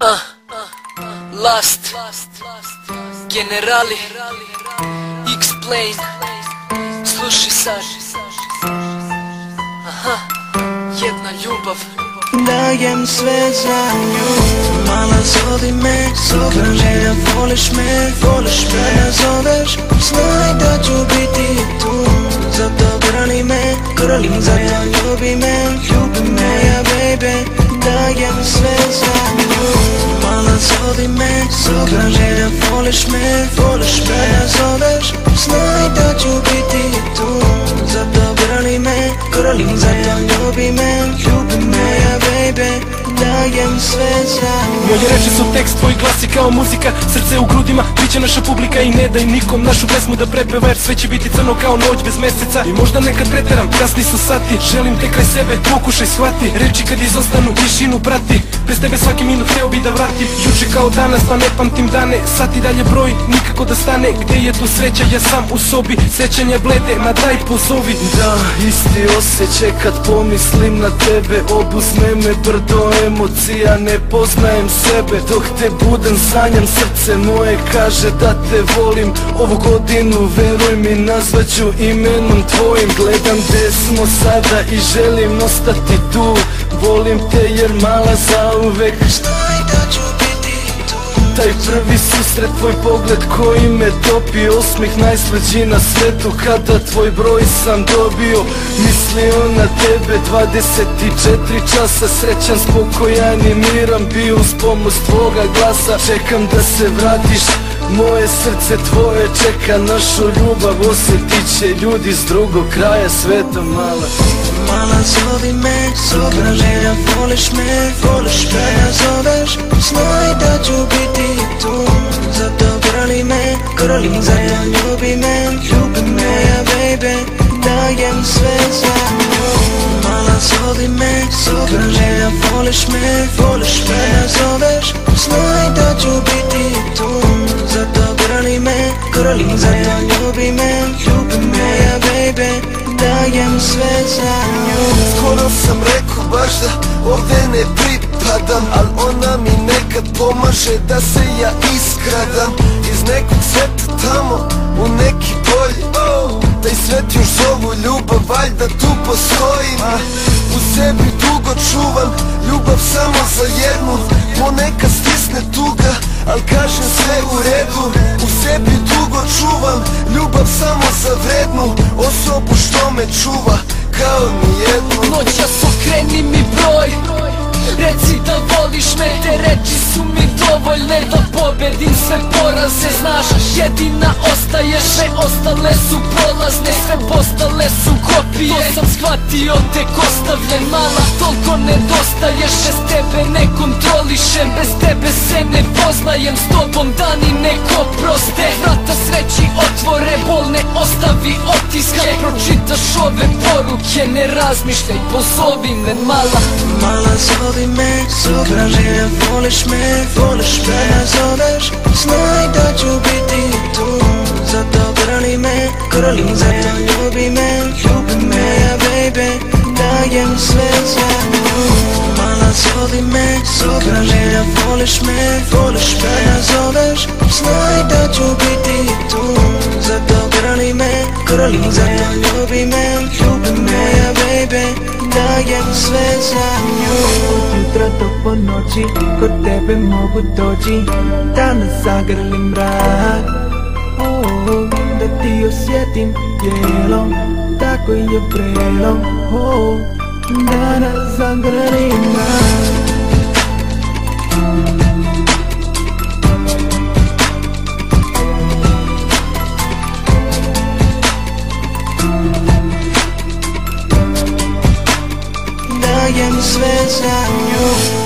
Last Generali X-Plane. Slušaj sad. Jedna ljubav. Dajem sve za nju. Mala zove me, želja voliš me, da nazoveš. Znaj da ću biti tu, zato grali me, zato ljubi me, ja baby. Dajem sve za nju. Mala zove me, želja voliš me, da nazoveš. Znaj da ću biti tu, zato grali me, zato ljubi me, ja baby. Dajem sve za nju. Moje reči su tekst, tvoj glas je kao muzika. Srce u grudima, bit će naša publika. I ne daj nikom našu pesmu da prepeva, jer sve će biti crno kao noć bez meseca. I možda nekad preteram, kasni su sati. Želim te kraj sebe, pokušaj shvati. Reči kad izostanu, tišinu prati. Bez tebe svaki minut hteo bi da vratim. Juče kao danas, pa ne pamtim dane. Sati dalje broj, nikako da stane. Gde je tu sreća, ja sam u sobi. Sećanje blede, ma daj pozovi. Da, isti osjećaj kad pomislim na tebe. Obuzme me brdo emocija, ne poznajem sebe. Dok te budem sanjam, srce moje kaže da te volim. Ovu godinu, veruj mi, nazvaću imenom tvojim. Gledam gde smo sada i želim ostati tu. Volim te jer mala zauvek. Znaj da ću biti tu. Taj prvi susret, tvoj pogled koji me topi. Osmih najslađi na svetu kada tvoj broj sam dobio. Mislio na tebe 24 časa. Srećan, spokojan i miran bio uz pomoć tvoga glasa. Čekam da se vratiš, moje srce tvoje čeka našu ljubav. Osjetit će ljudi s drugog kraja sveta. Mala zove me, želja voliš me, da nazoveš. Znaj da ću biti tu, zato grali me, zato ljubi me, ja baby. Dajem sve za nju. Mala zove me, želja voliš me, da nazoveš. Znaj da ću biti tu, zato grali me, zato ljubi me, ja baby. Dajem sve za nju. Skoro sam rekao baš da ovde ne pripadam, al ona mi nekad pomaže da se ja iskradam iz nekog sveta tamo u neki bolji. Taj svet još zovu ljubav, valjda tu postojim. U sebi dugo čuvam ljubav samo za jednu. Ponekad stisne tuga, al kažem sve u redu. U sebi dugo čuvam ljubav samo za vrednu osobu što me čuva kao nijednu. Noćas okreni mi broj, reci da voliš me. Te reči su mi dovoljne da pobedim sve poraze. Znaš, jedina ostaješ, sve ostale su prolazne. Sve postale su kopije, to sam shvatio tek ostavljen. Mala, toliko nedostaješ, bez tebe ne kontrolišem. Bez tebe se ne poznajem, s tobom dani neko proste. Vrata sreći otvore, bol ne ostavi otiske. Kad pročitaš ove poruke, ne razmišljaj, pozovi me mala. Mala zove me, želja voliš me, da nazoveš. Znaj da ću biti tu, zato grali me, zato ljubi me, ja baby. Dajem sve za nju. Mala zove me, želja voliš me, da nazoveš. Znaj da ću biti tu, zato grali me, zato ljubi me, ja baby. Dajem sve za nju. Od jutra do ponoći kod tebe mogu doći, da nas zagrli mrak. Da ti osjetim tijelom, tako je vrelo. Da nas zagrli mrak. Dajem sve za nju.